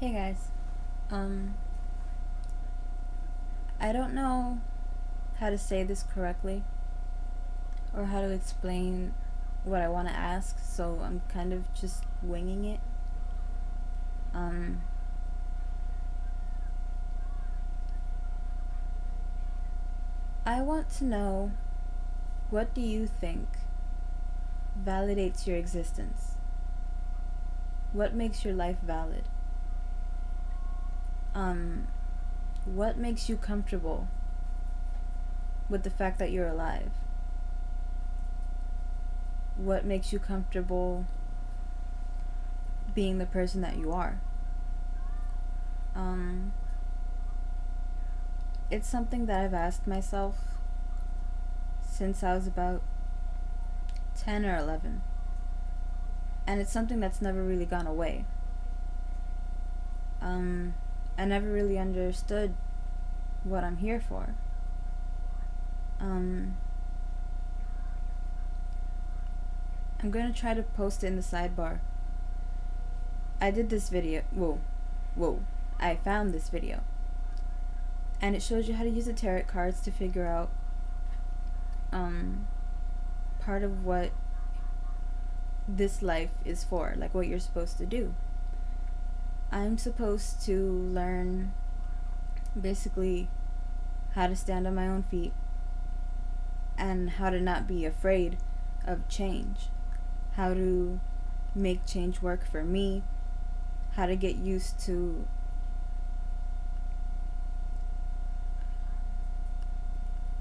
Hey guys. Um, I don't know how to say this correctly or how to explain what I want to ask, so I'm kind of just winging it. Um, I want to know, what do you think validates your existence? What makes your life valid? Um, what makes you comfortable with the fact that you're alive? What makes you comfortable being the person that you are? Um, it's something that I've asked myself since I was about 10 or 11. And it's something that's never really gone away. I never really understood what I'm here for. Um, I'm going to try to post it in the sidebar. I did this video. Whoa. I found this video. And it shows you how to use the tarot cards to figure out part of what this life is for, like what you're supposed to do. I'm supposed to learn basically how to stand on my own feet and how to not be afraid of change, how to make change work for me, how to get used to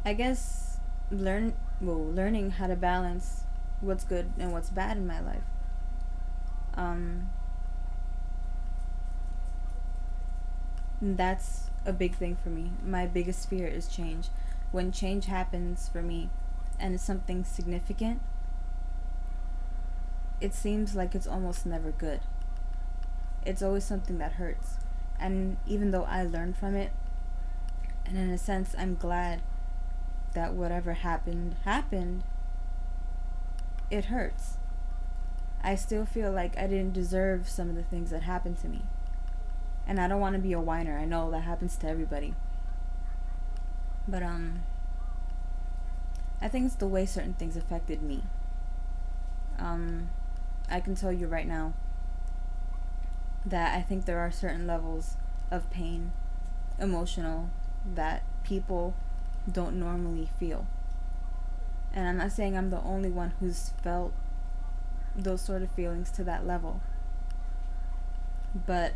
I guess learning how to balance what's good and what's bad in my life. Um, that's a big thing for me. My biggest fear is change. When change happens for me and it's something significant, it seems like it's almost never good. It's always something that hurts. And even though I learned from it, and in a sense I'm glad that whatever happened, it hurts. I still feel like I didn't deserve some of the things that happened to me. And I don't want to be a whiner. I know that happens to everybody. But I think it's the way certain things affected me. I can tell you right now that I think there are certain levels of pain, emotional, that people don't normally feel. And I'm not saying I'm the only one who's felt those sort of feelings to that level. But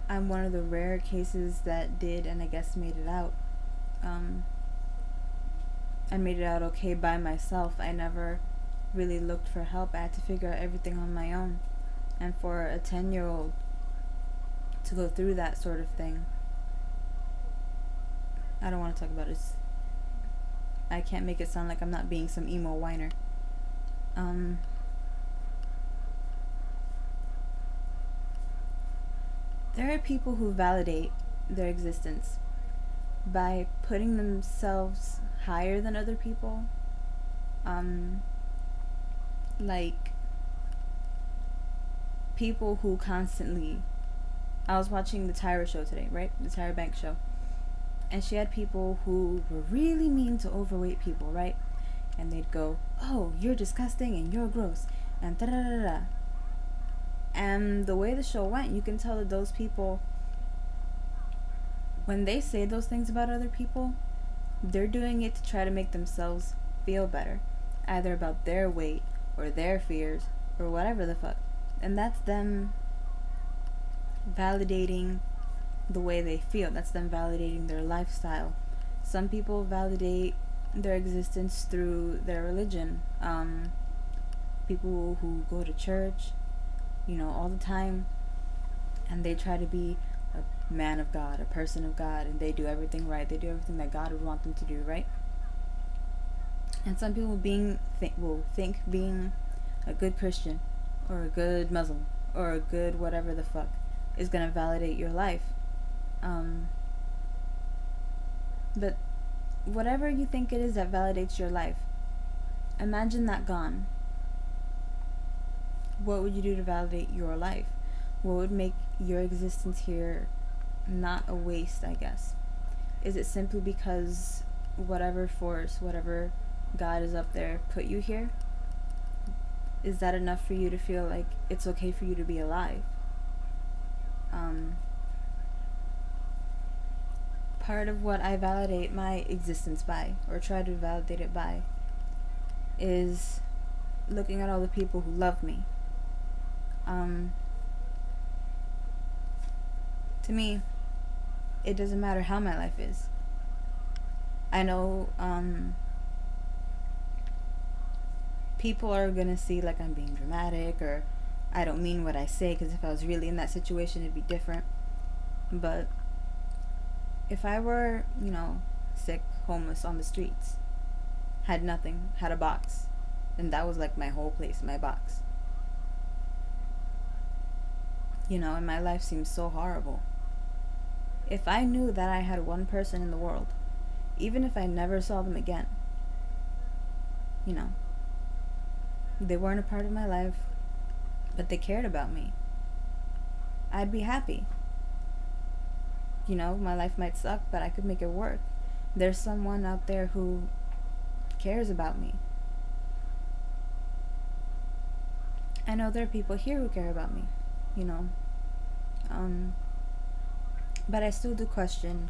I'm one of the rare cases that did, and I guess made it out. I made it out okay by myself. I never really looked for help. I had to figure out everything on my own. And for a 10-year-old to go through that sort of thing, I don't want to talk about it. I can't make it sound like I'm not being some emo whiner. There are people who validate their existence by putting themselves higher than other people. Like people who constantly. I was watching the Tyra show today, right? The Tyra Banks show. And she had people who were really mean to overweight people, right? And they'd go, "Oh, you're disgusting and you're gross," and da da da da. And the way the show went, you can tell that those people, when they say those things about other people, they're doing it to try to make themselves feel better, either about their weight or their fears or whatever the fuck. And that's them validating the way they feel. That's them validating their lifestyle. Some people validate their existence through their religion. People who go to church, all the time, and they try to be a man of God, a person of God, and they do everything right. They do everything that God would want them to do, right? And some people will think being a good Christian or a good Muslim or a good whatever the fuck is gonna validate your life. But whatever you think it is that validates your life, imagine that gone. What would you do to validate your life? What would make your existence here not a waste, I guess? Is it simply because whatever force, whatever God is up there put you here? Is that enough for you to feel like it's okay for you to be alive? Part of what I validate my existence by, or try to validate it by, is looking at all the people who love me. To me, it doesn't matter how my life is. I know people are gonna see like I'm being dramatic, or I don't mean what I say, because if I was really in that situation, it'd be different. But if I were, sick, homeless, on the streets, had nothing, had a box, and that was like my whole place, my box, and my life seems so horrible. If I knew that I had one person in the world, even if I never saw them again, they weren't a part of my life, but they cared about me, I'd be happy. My life might suck, but I could make it work. There's someone out there who cares about me. I know there are people here who care about me, but I still do question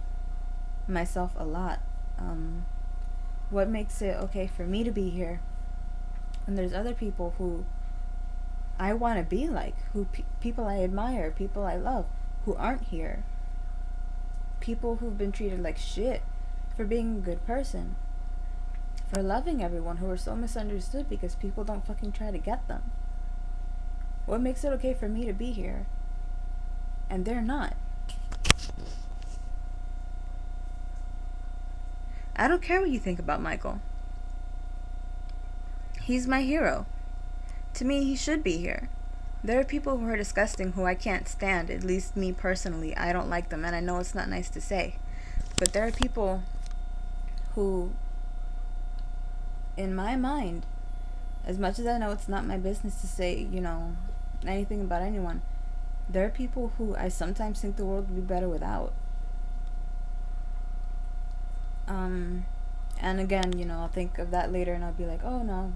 myself a lot. What makes it okay for me to be here, and there's other people who I want to be like, who people I admire, people I love, who aren't here. People who've been treated like shit for being a good person, for loving everyone, who are so misunderstood because people don't fucking try to get them. What makes it okay for me to be here and they're not? I don't care what you think about Michael. He's my hero. To me, he should be here. There are people who are disgusting who I can't stand, at least me personally. I don't like them, and I know it's not nice to say. But there are people who, in my mind, as much as I know it's not my business to say, anything about anyone, there are people who I sometimes think the world would be better without. And again, I'll think of that later and I'll be like, oh no,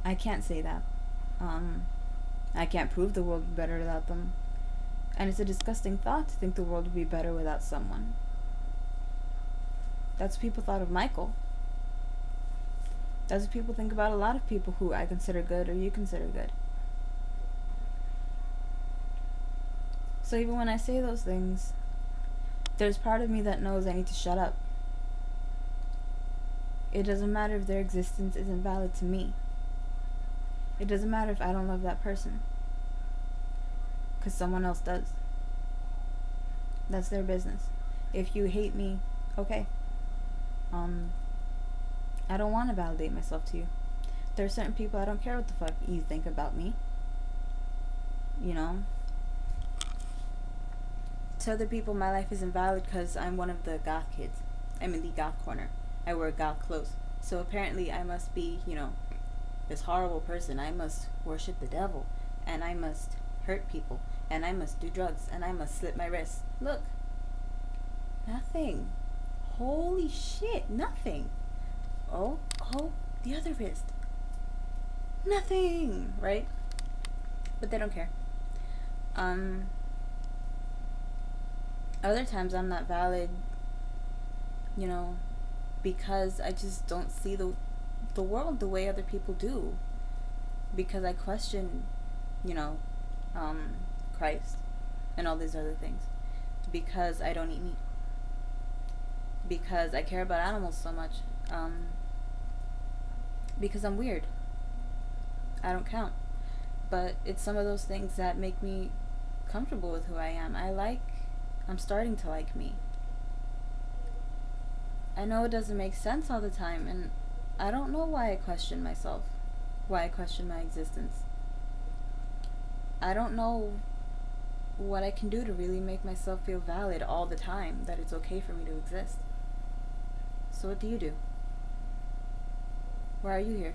I can't say that. I can't prove the world would be better without them. And it's a disgusting thought to think the world would be better without someone. That's what people thought of Michael. That's what people think about a lot of people who I consider good or you consider good. So even when I say those things, there's part of me that knows I need to shut up. It doesn't matter if their existence isn't valid to me. It doesn't matter if I don't love that person, because someone else does. That's their business. If you hate me, okay. I don't want to validate myself to you. There are certain people I don't care what the fuck you think about me. To other people, my life isn't valid because I'm one of the goth kids. I'm in the goth corner. I wear goth clothes. So apparently I must be, this horrible person. I must worship the devil. And I must hurt people. And I must do drugs. And I must slit my wrists. Look. Nothing. Holy shit. Nothing. Oh, the other wrist. Nothing. Right? But they don't care. Other times I'm not valid, because I just don't see the world the way other people do. Because I question, Christ and all these other things. Because I don't eat meat. Because I care about animals so much. Because I'm weird. I don't count. But it's some of those things that make me comfortable with who I am. I'm starting to like me. I know it doesn't make sense all the time, and I don't know why I question myself, why I question my existence. I don't know what I can do to really make myself feel valid all the time, that it's okay for me to exist. So what do you do? Why are you here?